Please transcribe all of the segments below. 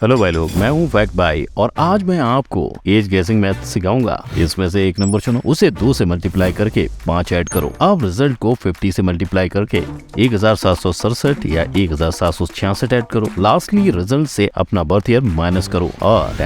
Hello भाई लोग, मैं हूँ फैक्ट भाई और आज मैं आपको एज गेसिंग मैथ सिखाऊंगा। इसमें से एक नंबर चुनो, उसे 2 से मल्टीप्लाई करके 5 ऐड करो। अब रिजल्ट को 50 से मल्टीप्लाई करके 1767 या 1766 ऐड करो। लास्टली रिजल्ट से अपना बर्थ ईयर माइनस करो और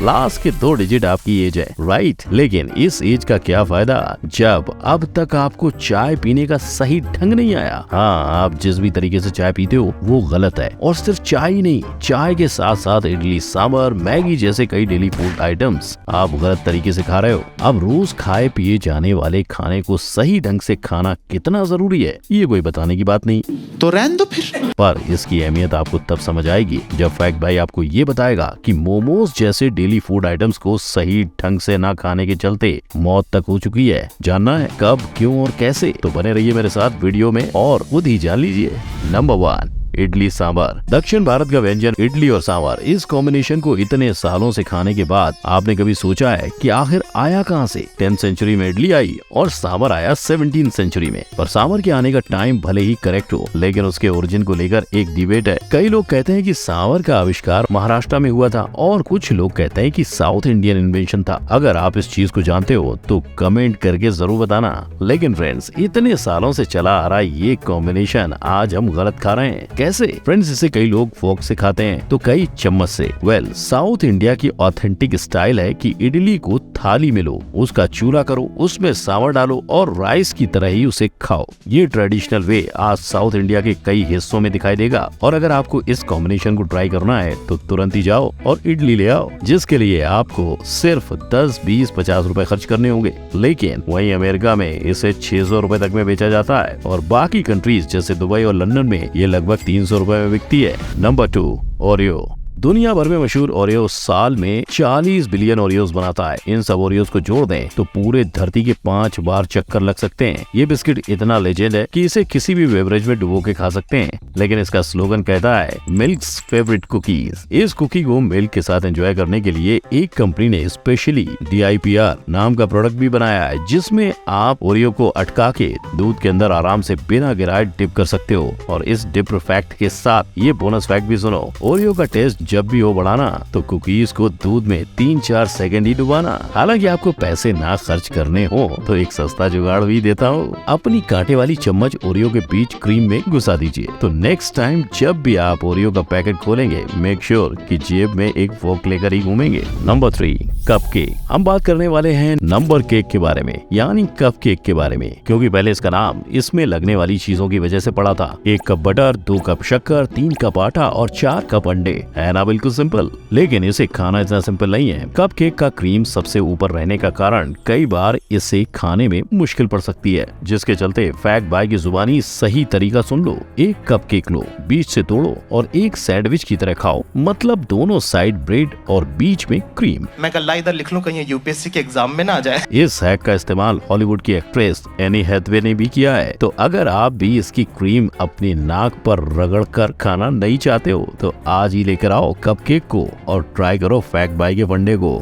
लास्ट के 2 डिजिट आपकी एज है, राइट। लेकिन इस एज का क्या फायदा जब अब तक आपको चाय पीने का सही ढंग नहीं आया। हाँ, आप जिस भी तरीके से चाय पीते हो वो गलत है। और सिर्फ चाय ही नहीं, चाय के साथ साथ इडली, सांभर, मैगी जैसे कई डेली फूड आइटम्स आप गलत तरीके से खा रहे हो। अब रोज खाए पिए जाने वाले खाने को सही ढंग से खाना कितना जरूरी है, ये कोई बताने की बात नहीं, तो रहने दो फिर। पर इसकी अहमियत आपको तब समझ आएगी जब फैक्ट भाई आपको ये बताएगा कि मोमोज जैसे डेली फूड आइटम्स को सही ढंग से ना खाने के चलते मौत तक हो चुकी है। जानना है कब, क्यों और कैसे? तो बने रहिए मेरे साथ वीडियो में और खुद ही जान लीजिए। नंबर 1, इडली सांभर। दक्षिण भारत का व्यंजन इडली और सांभर, इस कॉम्बिनेशन को इतने सालों से खाने के बाद आपने कभी सोचा है कि आखिर आया कहां से? 10th सेंचुरी में इडली आई और सांभर आया 17th सेंचुरी में। पर सांभर के आने का टाइम भले ही करेक्ट हो, लेकिन उसके ओरिजिन को लेकर एक डिबेट है। कई लोग कहते हैं कि सांभर का आविष्कार महाराष्ट्र में हुआ था और कुछ लोग कहते हैं कि साउथ इंडियन इन्वेंशन था। अगर आप इस चीज को जानते हो तो कमेंट करके जरूर बताना। लेकिन फ्रेंड्स, इतने सालों से चला आ रहा ये कॉम्बिनेशन आज हम गलत खा रहे हैं। कैसे? फ्रेंड्स, इसे कई लोग फोक से खाते हैं तो कई चम्मच से। साउथ इंडिया की ऑथेंटिक स्टाइल है कि इडली को थाली में लो, उसका चूरा करो, उसमें सांभर डालो और राइस की तरह ही उसे खाओ। ये ट्रेडिशनल वे आज साउथ इंडिया के कई हिस्सों में दिखाई देगा। और अगर आपको इस कॉम्बिनेशन को ट्राई करना है तो तुरंत ही जाओ और इडली ले आओ, जिसके लिए आपको सिर्फ 10, 20, 50 रुपए खर्च करने होंगे। लेकिन वहीं अमेरिका में इसे 600 रुपए तक में बेचा जाता है और बाकी कंट्रीज जैसे दुबई और लंदन में ये लगभग 300 रुपए में बिकती है। Number 2, Oreo. दुनिया भर में मशहूर ओरियो साल में 40 बिलियन ओरियोस बनाता है। इन सब ओरियोस को जोड़ दें तो पूरे धरती के 5 बार चक्कर लग सकते हैं। ये बिस्किट इतना लेजेंड है कि इसे किसी भी बेवरेज में डुबो के खा सकते हैं। लेकिन इसका स्लोगन कहता है मिल्क्स फेवरेट कुकीज। इस कुकी को मिल्क के साथ एंजॉय करने के लिए एक कंपनी ने स्पेशली DIPR नाम का प्रोडक्ट भी बनाया है, जिसमें आप ओरियो को अटका के दूध के अंदर आराम से बिना गिराए डिप कर सकते हो। और इस डिप फैक्ट के साथ ये बोनस फैक्ट भी सुनो, ओरियो का टेस्ट जब भी हो बढ़ाना तो कुकीज को दूध में 3-4 सेकंड ही डुबाना। हालांकि आपको पैसे ना खर्च करने हो तो एक सस्ता जुगाड़ भी देता हूँ। अपनी कांटे वाली चम्मच ओरियो के बीच क्रीम में घुसा दीजिए, तो नेक्स्ट टाइम जब भी आप ओरियो का पैकेट खोलेंगे मेक श्योर कि जेब में एक फोक लेकर ही घूमेंगे। Number 3, cup cake. हम बात करने वाले हैं नंबर केक के बारे में, यानी कप केक के बारे में, क्योंकि पहले इसका नाम इसमें लगने वाली चीजों की वजह से पड़ा था। 1 कप बटर, 2 कप शक्कर, 3 कप आटा और 4 कप अंडे। है ना बिल्कुल सिंपल, लेकिन इसे खाना इतना सिंपल नहीं है। कप केक का क्रीम सबसे ऊपर रहने का कारण कई बार इसे खाने में मुश्किल पड़ सकती है, जिसके चलते फैक्ट भाई की जुबानी सही तरीका सुन लो। 1 कप केक लो, बीच से तोड़ो और एक सैंडविच की तरह खाओ, मतलब दोनों साइड ब्रेड और बीच में क्रीम। मैं कल इधर लिख लूं कहीं UPSC के एग्जाम में ना आ जाए। इस हैक का इस्तेमाल हॉलीवुड की एक्ट्रेस एनी हैथवे ने भी किया है। तो अगर आप भी इसकी क्रीम अपनी नाक पर रगड़ कर खाना नहीं चाहते हो तो आज ही लेकर आओ कप केक को और ट्राई करो फैक्ट बाई के वनडे को।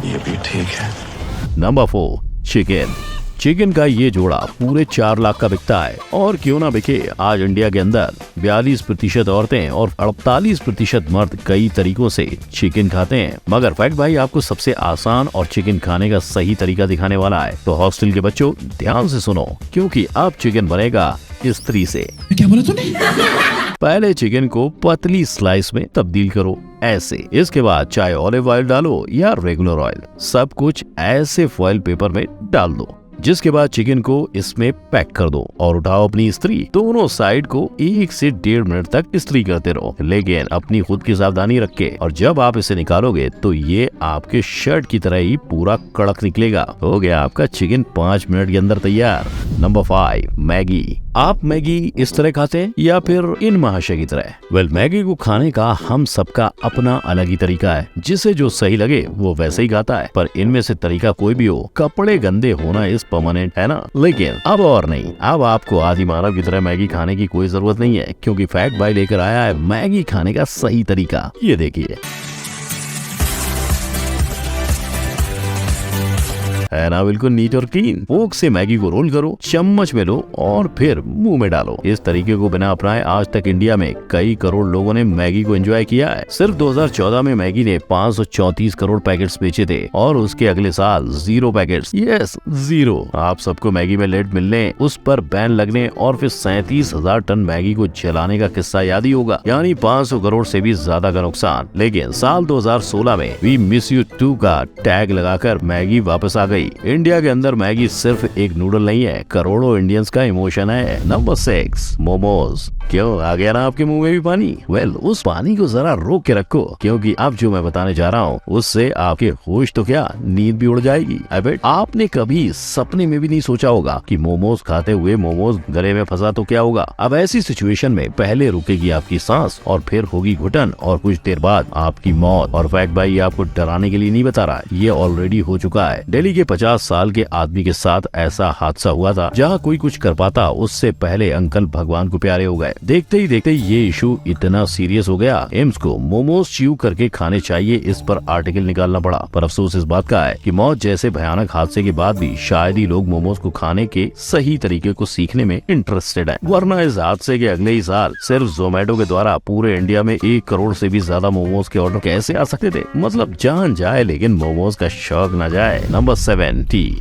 ये भी ठीक है। Number 4, chicken. चिकन का ये जोड़ा पूरे 4 लाख का बिकता है और क्यों ना बिके। आज इंडिया के अंदर 42% औरतें और 48% मर्द कई तरीकों से चिकन खाते हैं। मगर फैक्ट भाई आपको सबसे आसान और चिकन खाने का सही तरीका दिखाने वाला है। तो हॉस्टल के बच्चों ध्यान से सुनो, क्योंकि अब चिकन बनेगा स्त्री से। क्या बोला तूने? पहले चिकन को पतली स्लाइस में तब्दील करो, ऐसे। इसके बाद चाहे ऑलिव ऑयल डालो या रेगुलर ऑयल, सब कुछ ऐसे फॉइल पेपर में डाल दो, जिसके बाद चिकन को इसमें पैक कर दो और उठाओ अपनी इस्त्री। दोनों साइड को 1 से 1.5 मिनट तक इस्त्री करते रहो, लेकिन अपनी खुद की सावधानी रख के। और जब आप इसे निकालोगे तो ये आपके शर्ट की तरह ही पूरा कड़क निकलेगा। हो गया आपका चिकन 5 मिनट के अंदर तैयार। Number 5, Maggi. आप मैगी इस तरह खाते हैं या फिर इन महाशय की तरह? मैगी को खाने का हम सबका अपना अलग ही तरीका है, जिसे जो सही लगे वो वैसे ही खाता है। पर इनमें से तरीका कोई भी हो, कपड़े गंदे होना इस परमानेंट है ना। लेकिन अब और नहीं, अब आपको आदि मानव की तरह मैगी खाने की कोई जरूरत नहीं है, क्योंकि फैक्ट भाई लेकर आया है मैगी खाने का सही तरीका। ये देखिए। है ना, बिल्कुल नीट और क्लीन। फोक से मैगी को रोल करो, चम्मच में लो और फिर मुंह में डालो। इस तरीके को बिना अपनाए आज तक इंडिया में कई करोड़ लोगों ने मैगी को एंजॉय किया है। सिर्फ 2014 में मैगी ने 534 करोड़ पैकेट्स बेचे थे और उसके अगले साल 0 पैकेट्स, यस 0। आप सबको मैगी में लेड मिलने, उस पर बैन लगने और फिर 37,000 टन मैगी को जलाने का किस्सा याद ही होगा, यानी 500 करोड़ से भी ज्यादा का नुकसान। लेकिन साल 2016 में वी मिस यू टू का टैग लगाकर मैगी वापस आ गई। इंडिया के अंदर मैगी सिर्फ एक नूडल नहीं है, करोड़ों इंडियंस का इमोशन है। नंबर 6, मोमोज। क्यों आ गया ना आपके मुंह में भी पानी? वेल, उस पानी को जरा रोक के रखो, क्योंकि अब जो मैं बताने जा रहा हूँ उससे आपके होश तो क्या, नींद भी उड़ जाएगी। आई बेट आपने कभी सपने में भी नहीं सोचा होगा कि मोमोज खाते हुए मोमोज गले में फंसा तो क्या होगा। अब ऐसी सिचुएशन में पहले रुकेगी आपकी सांस और फिर होगी घुटन और कुछ देर बाद आपकी मौत। और फैक्ट भाई आपको डराने के लिए नहीं बता रहा, ये ऑलरेडी हो चुका है। दिल्ली के 50 साल के आदमी के साथ ऐसा हादसा हुआ था, जहाँ कोई कुछ कर पाता उससे पहले अंकल भगवान को प्यारे हो गए। देखते ही देखते ये इशू इतना सीरियस हो गया, एम्स को मोमोज च्यू करके खाने चाहिए इस पर आर्टिकल निकालना पड़ा। पर अफसोस इस बात का है कि मौत जैसे भयानक हादसे के बाद भी शायद ही लोग मोमोज को खाने के सही तरीके को सीखने में इंटरेस्टेड है। वरना इस हादसे के अगले ही साल सिर्फ जोमेटो के द्वारा पूरे इंडिया में 1 करोड़ से भी ज्यादा मोमोज के ऑर्डर कैसे आ सकते थे। मतलब जान जाए लेकिन मोमोज का शौक न जाए। Number 7, T.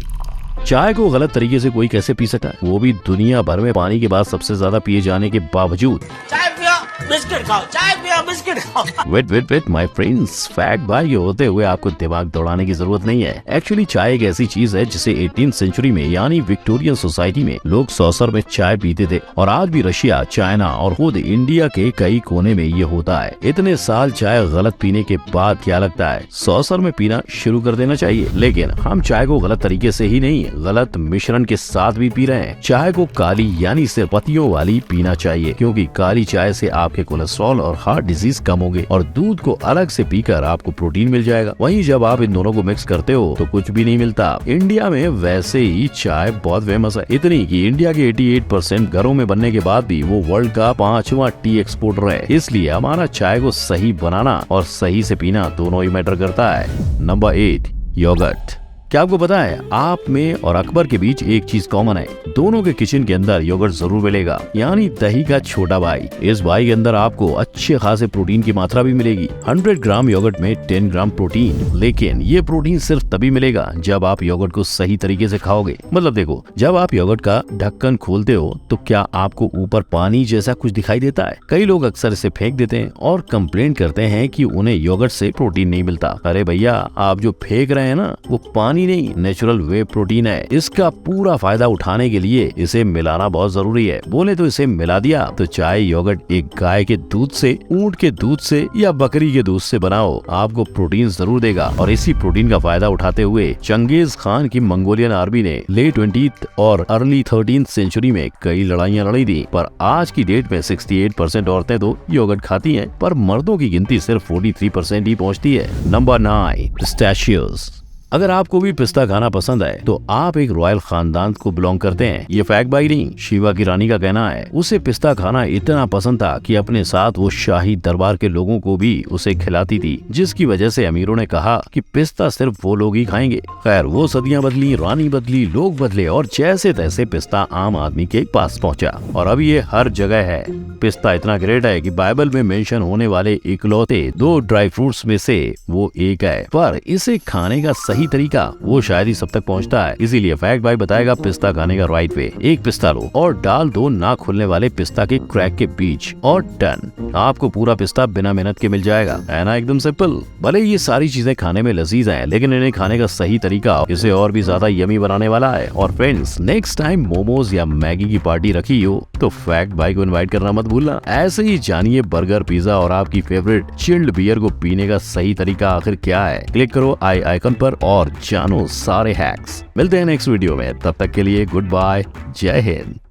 चाय को गलत तरीके से कोई कैसे पी सकता है, वो भी दुनिया भर में पानी के बाद सबसे ज्यादा पिए जाने के बावजूद। चाय पियो बिस्किट खाओ, चाय पियो बिस्किट खाओ। वेट माय फ्रेंड्स, फैक्ट भाई होते हुए आपको दिमाग दौड़ाने की जरूरत नहीं है। एक्चुअली चाय एक ऐसी चीज है जिसे 18th सेंचुरी में यानी विक्टोरियन सोसाइटी में लोग सॉसर में चाय पीते थे और आज भी रशिया, चाइना और खुद इंडिया के कई कोने में ये होता है। इतने साल चाय गलत पीने के बाद क्या लगता है सॉसर में पीना शुरू कर देना चाहिए। लेकिन हम चाय को गलत तरीके से ही नहीं, गलत मिश्रण के साथ भी पी रहे हैं। चाय को काली यानी सिर्फ पत्तियों वाली पीना चाहिए, क्योंकि काली चाय से आपके कोलेस्ट्रॉल और हार्ट डिजीज कम होंगे और दूध को अलग से पीकर आपको प्रोटीन मिल जाएगा। वहीं जब आप इन दोनों को मिक्स करते हो तो कुछ भी नहीं मिलता। इंडिया में वैसे ही चाय बहुत फेमस है, इतनी कि इंडिया के 88% घरों में बनने के बाद भी वो वर्ल्ड का 5वां टी एक्सपोर्टर है। इसलिए हमारा चाय को सही बनाना और सही से पीना दोनों ही मैटर करता है। Number 8, yogurt. क्या आपको पता है आप में और अकबर के बीच एक चीज कॉमन है, दोनों के किचन के अंदर योगर्ट जरूर मिलेगा, यानी दही का छोटा भाई। इस भाई के अंदर आपको अच्छे खासे प्रोटीन की मात्रा भी मिलेगी। 100 ग्राम योगर्ट में 10 ग्राम प्रोटीन। लेकिन ये प्रोटीन सिर्फ तभी मिलेगा जब आप योगर्ट को सही तरीके से खाओगे। मतलब देखो, जब आप योगर्ट का ढक्कन खोलते हो तो क्या आपको ऊपर पानी जैसा कुछ दिखाई देता है? कई लोग अक्सर इसे फेंक देते हैं और कंप्लेंट करते हैं कि उन्हें योगर्ट से प्रोटीन नहीं मिलता। अरे भैया, आप जो फेंक रहे हैं ना वो पानी नहीं, नेचुरल वे प्रोटीन है। इसका पूरा फायदा उठाने के लिए इसे मिलाना बहुत जरूरी है। बोले तो इसे मिला दिया तो चाहे योगर्ट एक गाय के दूध से, ऊंट के दूध से या बकरी के दूध से बनाओ, आपको प्रोटीन जरूर देगा। और इसी प्रोटीन का फायदा उठाते हुए चंगेज खान की मंगोलियन आर्मी ने लेट 20th और अर्ली 13th सेंचुरी में कई लड़ाइयाँ लड़ी थी। पर आज की डेट में 68% औरतें तो योगर्ट खाती हैं, पर मर्दों की गिनती सिर्फ 43% ही पहुँचती है। Number 9, pistachios. अगर आपको भी पिस्ता खाना पसंद है तो आप एक रॉयल खानदान को बिलोंग करते हैं। ये फैक्ट बाई नहीं, शिवा की रानी का कहना है। उसे पिस्ता खाना इतना पसंद था कि अपने साथ वो शाही दरबार के लोगों को भी उसे खिलाती थी, जिसकी वजह से अमीरों ने कहा कि पिस्ता सिर्फ वो लोग ही खाएंगे। खैर, वो सदियां बदली, रानी बदली, लोग बदले और जैसे तैसे पिस्ता आम आदमी के पास पहुंचा और अब ये हर जगह है। पिस्ता इतना ग्रेट है कि बाइबल में मेंशन होने वाले इकलौते 2 ड्राई फ्रूट्स में से वो एक है। पर इसे खाने का सही तरीका वो शायद ही सब तक पहुंचता है। इसीलिए फैक्ट भाई बताएगा पिस्ता खाने का राइट वे। एक पिस्ता लो और डाल दो ना खुलने वाले पिस्ता के क्रैक के बीच और डन, आपको पूरा पिस्ता बिना मेहनत के मिल जाएगा। है ना, एकदम सिंपल। भले ये सारी चीजें खाने में लजीज हैं, लेकिन इन्हें खाने का सही तरीका इसे और भी ज्यादा यमी बनाने वाला है। और फ्रेंड्स, नेक्स्ट टाइम मोमोज या मैगी की पार्टी रखी हो तो फैक्ट भाई को इनवाइट करना मत भूलना। ऐसे ही जानिए बर्गर, पिज्जा और आपकी फेवरेट चिल्ड बियर को पीने का सही तरीका आखिर क्या है। क्लिक करो आई आइकन पर और जानो सारे हैक्स। मिलते हैं नेक्स्ट वीडियो में, तब तक के लिए गुड बाय, जय हिंद।